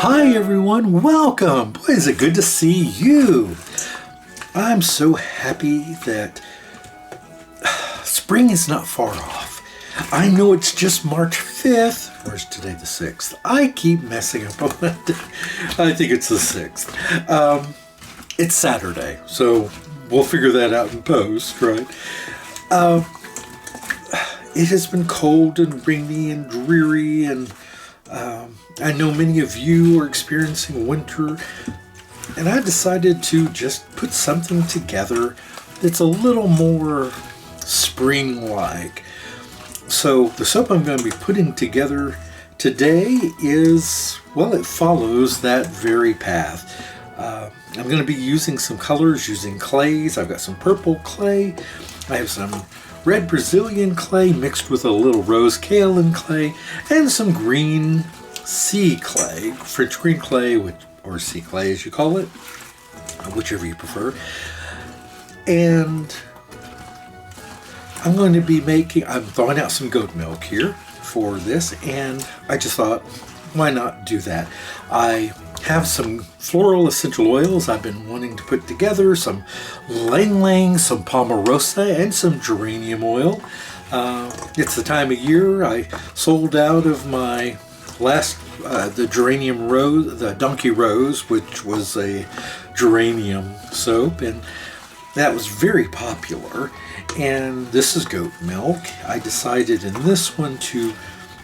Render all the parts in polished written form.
Hi everyone, welcome! Boy, is it good to see you! I'm so happy that spring is not far off. I know it's just March 5th. Or is today the 6th? I keep messing up on that day. I think it's the 6th. It's Saturday, so we'll figure that out in post, right? It has been cold and rainy and dreary, and I know many of you are experiencing winter, and I decided to just put something together that's a little more spring-like. So the soap I'm going to be putting together today is, well, it follows that very path. I'm going to be using some colors, using clays. I've got some purple clay. I have some red Brazilian clay mixed with a little rose Kaolin Clay and some green sea clay, French green clay, or sea clay as you call it, whichever you prefer. And I'm thawing out some goat milk here for this, and I just thought, why not do that? I have some floral essential oils I've been wanting to put together, some Ylang Ylang, some Palmarosa, and some geranium oil. It's the time of year. I sold out of my last, the geranium rose, the donkey rose, which was a geranium soap, and that was very popular. And this is goat milk. I decided in this one to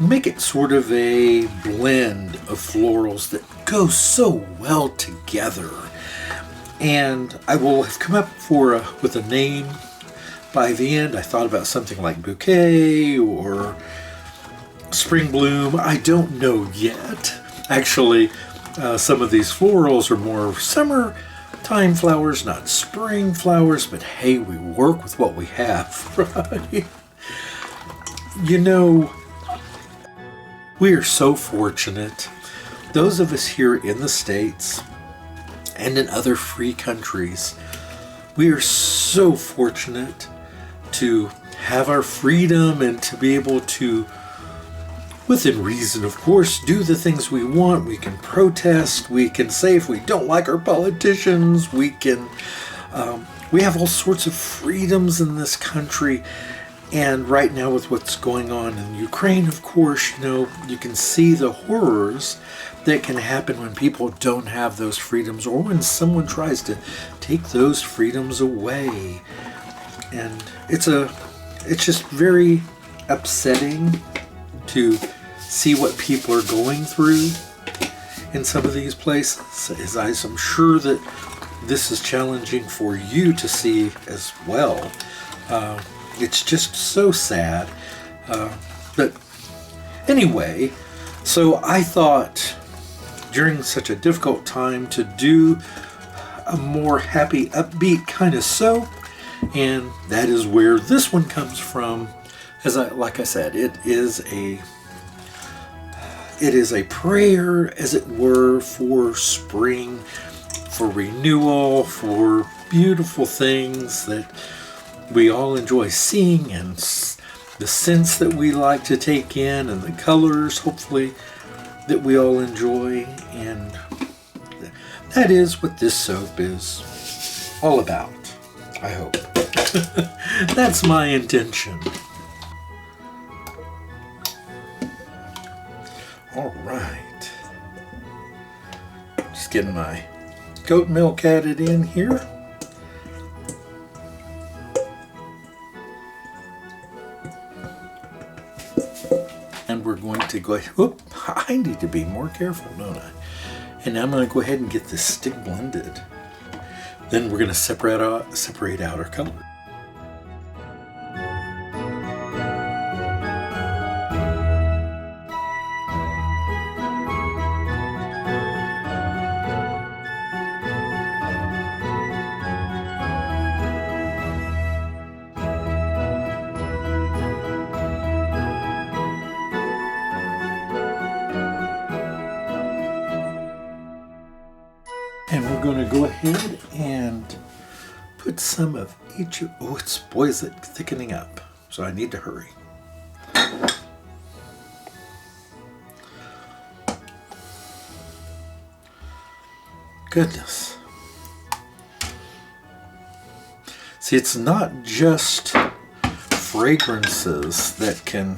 make it sort of a blend of florals that go so well together. And I will have come up with a name by the end. I thought about something like bouquet or spring bloom. I don't know yet. Actually, some of these florals are more summertime flowers, not spring flowers, but hey, we work with what we have, right? You know, we are so fortunate. Those of us here in the States and in other free countries, we are so fortunate to have our freedom and to be able to, within reason of course, do the things we want. We can protest, we can say if we don't like our politicians, we have all sorts of freedoms in this country. And right now with what's going on in Ukraine, of course, you can see the horrors that can happen when people don't have those freedoms, or when someone tries to take those freedoms away. And it's just very upsetting to see what people are going through in some of these places, as I'm sure that this is challenging for you to see as well. It's just so sad. But anyway, so I thought during such a difficult time to do a more happy, upbeat kind of soap, and that is where this one comes from. Like I said, it is a prayer, as it were, for spring, for renewal, for beautiful things that we all enjoy seeing, and the scents that we like to take in, and the colors, hopefully, that we all enjoy. And that is what this soap is all about, I hope. That's my intention. All right. Just getting my goat milk added in here. And we're going to go ahead. Oop, I need to be more careful, don't I? And I'm going to go ahead and get this stick blended. Then we're going to separate out our color. And we're going to go ahead and put some of each. Oh, boy, is it thickening up. So I need to hurry. goodness. See, it's not just fragrances that can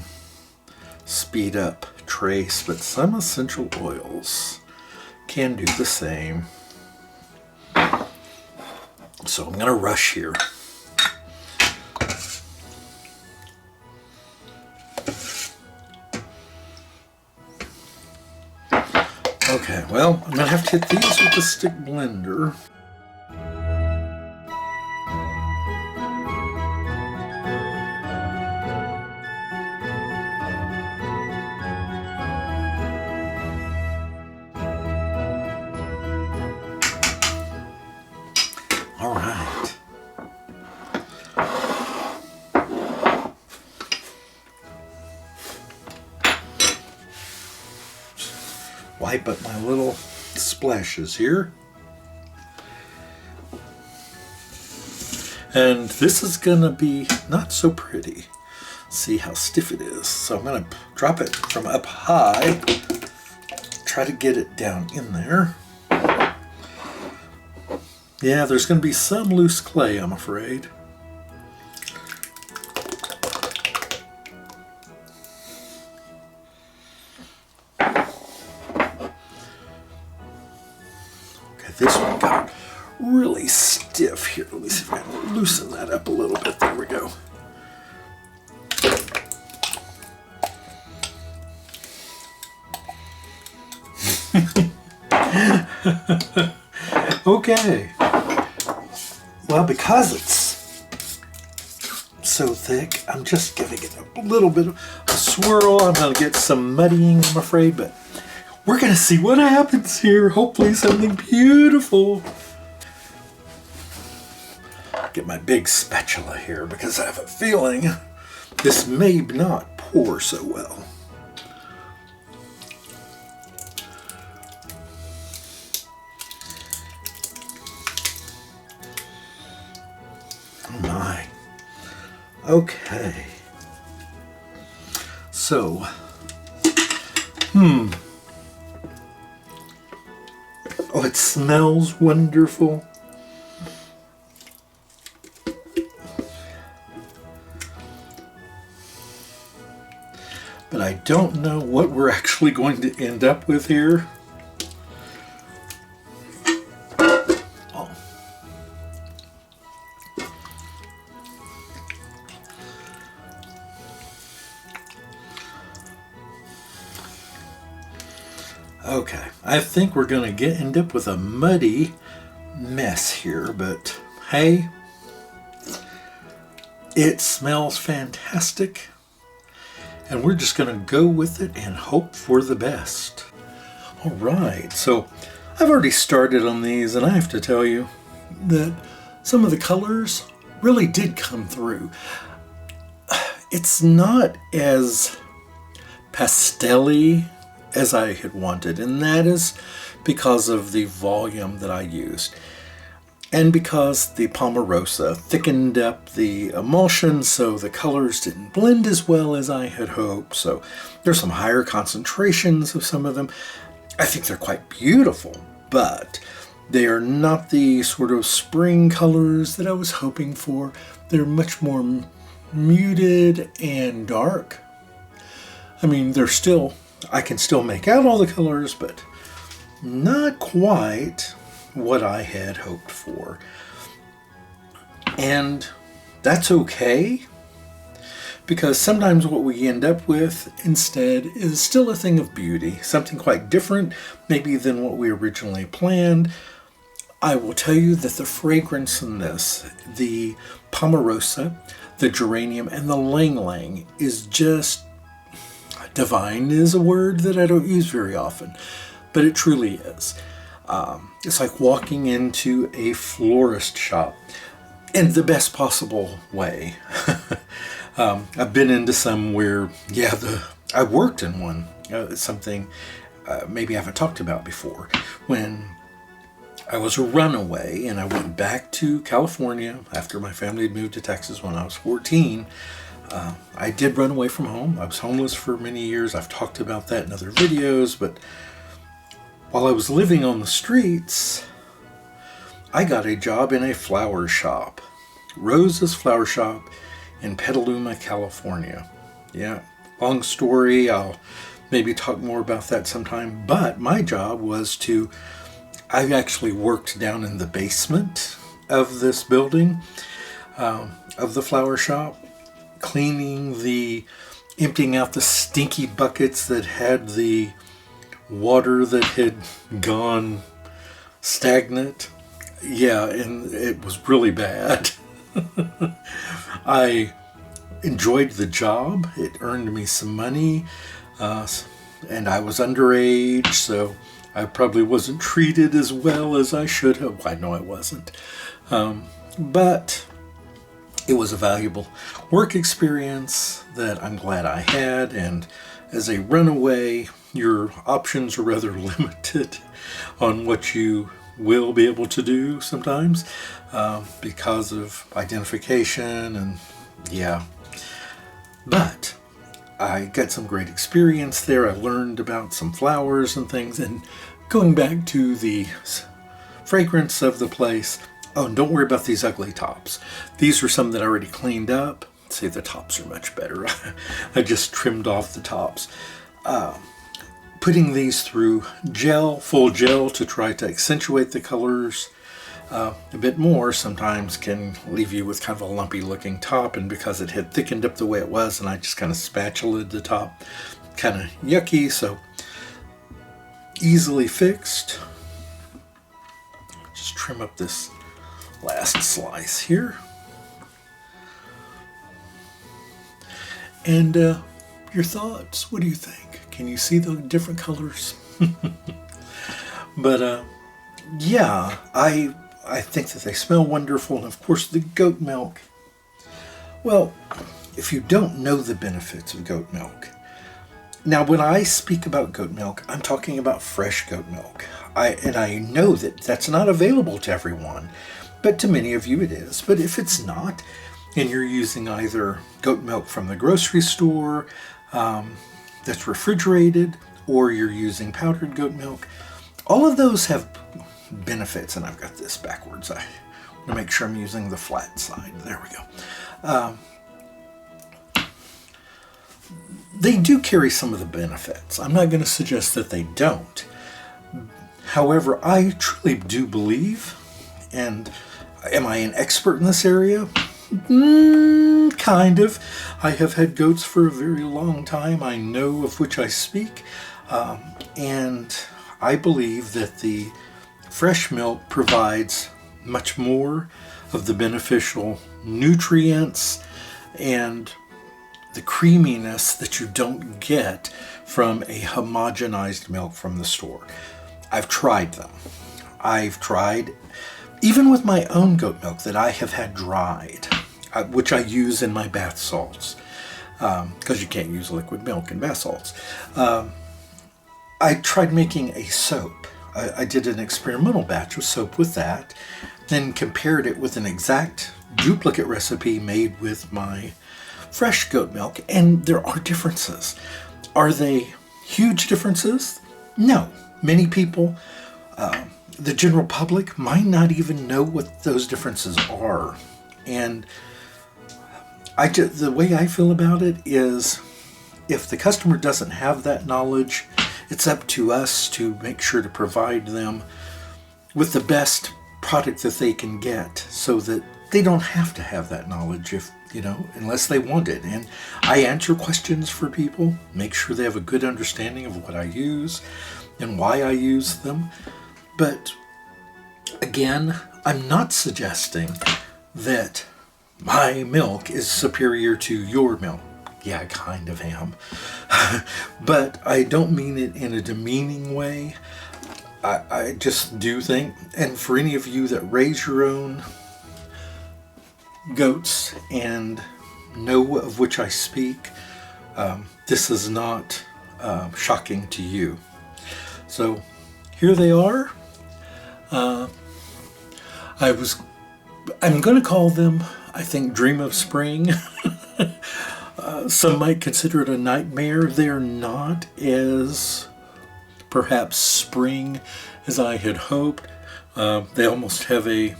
speed up trace, but some essential oils can do the same. So I'm going to rush here. Okay, well, I'm going to have to hit these with the stick blender. All right. Wipe up my little splashes here. And this is gonna be not so pretty. See how stiff it is. So I'm gonna drop it from up high, try to get it down in there. Yeah, there's gonna be some loose clay, I'm afraid. This one got really stiff here. Let me see if I can loosen that up a little bit. There we go. Okay. Well, because it's so thick, I'm just giving it a little bit of a swirl. I'm going to get some muddying, I'm afraid, but we're going to see what happens here. Hopefully something beautiful. Get my big spatula here because I have a feeling this may not pour so well. Oh my. Okay. So, oh, it smells wonderful. But I don't know what we're actually going to end up with here. Oh. Okay, I think we're going to end up with a muddy mess here, but hey, it smells fantastic. And we're just going to go with it and hope for the best. All right, so I've already started on these, and I have to tell you that some of the colors really did come through. It's not as pastel-y as I had wanted, and that is because of the volume that I used. And because the Palmarosa thickened up the emulsion, so the colors didn't blend as well as I had hoped. So there's some higher concentrations of some of them. I think they're quite beautiful, but they are not the sort of spring colors that I was hoping for. They're much more muted and dark. I mean, I can still make out all the colors, but not quite what I had hoped for. And that's okay, because sometimes what we end up with instead is still a thing of beauty, something quite different maybe than what we originally planned. I will tell you that the fragrance in this, the Palmarosa, the Geranium, and the Ylang Ylang, is just divine. Is a word that I don't use very often, but it truly is. It's like walking into a florist shop in the best possible way. I've been into some where, I worked in one, something maybe I haven't talked about before. When I was a runaway and I went back to California after my family had moved to Texas when I was 14, I did run away from home. I was homeless for many years. I've talked about that in other videos, but while I was living on the streets, I got a job in a flower shop, Rose's Flower Shop in Petaluma, California. Yeah, long story. I'll maybe talk more about that sometime. But my job was I actually worked down in the basement of this building, of the flower shop, emptying out the stinky buckets that had the water that had gone stagnant. Yeah, and it was really bad. I enjoyed the job. It earned me some money, and I was underage, so I probably wasn't treated as well as I should have. Well, I know I wasn't. But it was a valuable work experience that I'm glad I had, and as a runaway, your options are rather limited on what you will be able to do sometimes, because of identification and yeah. But I got some great experience there. I learned about some flowers and things, and going back to the fragrance of the place. Oh, and don't worry about these ugly tops. These are some that I already cleaned up. See, the tops are much better. I just trimmed off the tops. Putting these through full gel to try to accentuate the colors a bit more sometimes can leave you with kind of a lumpy looking top, and because it had thickened up the way it was and I just kind of spatulaed the top, kind of yucky, so easily fixed. Just trim up this last slice here. And your thoughts, what do you think? Can you see the different colors? But yeah, I think that they smell wonderful. And of course the goat milk. Well, if you don't know the benefits of goat milk. Now when I speak about goat milk, I'm talking about fresh goat milk. I know that that's not available to everyone, but to many of you it is. But if it's not, and you're using either goat milk from the grocery store that's refrigerated, or you're using powdered goat milk, all of those have benefits. And I've got this backwards. I want to make sure I'm using the flat side. There we go. They do carry some of the benefits. I'm not going to suggest that they don't. However, I truly do believe, and am I an expert in this area? Kind of. I have had goats for a very long time. I know of which I speak. And I believe that the fresh milk provides much more of the beneficial nutrients and the creaminess that you don't get from a homogenized milk from the store. I've tried them. I've tried, even with my own goat milk that I have had dried, which I use in my bath salts, because you can't use liquid milk in bath salts. I tried making a soap. I did an experimental batch of soap with that, then compared it with an exact duplicate recipe made with my fresh goat milk, and there are differences. Are they huge differences? No. Many people, the general public, might not even know what those differences are. And the way I feel about it is, if the customer doesn't have that knowledge, it's up to us to make sure to provide them with the best product that they can get, so that they don't have to have that knowledge unless they want it. And I answer questions for people, make sure they have a good understanding of what I use and why I use them. But again, I'm not suggesting that my milk is superior to your milk. Yeah, I kind of am. But I don't mean it in a demeaning way. I just do think, and for any of you that raise your own goats and know of which I speak, this is not shocking to you. So here they are. I'm going to call them, I think, Dream of Spring. Some might consider it a nightmare. They're not as perhaps spring as I had hoped. They almost have a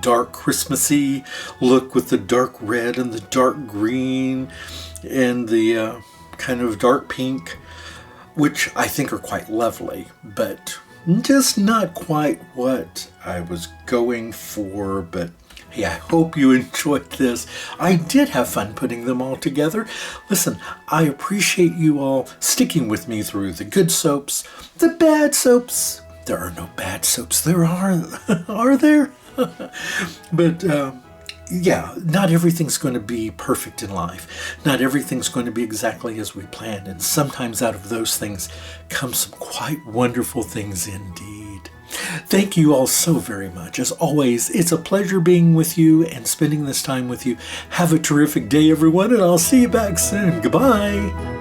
dark Christmassy look with the dark red and the dark green and the kind of dark pink, which I think are quite lovely, but just not quite what I was going for. But hey, I hope you enjoyed this. I did have fun putting them all together. Listen, I appreciate you all sticking with me through the good soaps, the bad soaps. There are no bad soaps. There are there? But yeah, not everything's going to be perfect in life. Not everything's going to be exactly as we planned. And sometimes out of those things come some quite wonderful things indeed. Thank you all so very much. As always, it's a pleasure being with you and spending this time with you. Have a terrific day, everyone, and I'll see you back soon. Goodbye.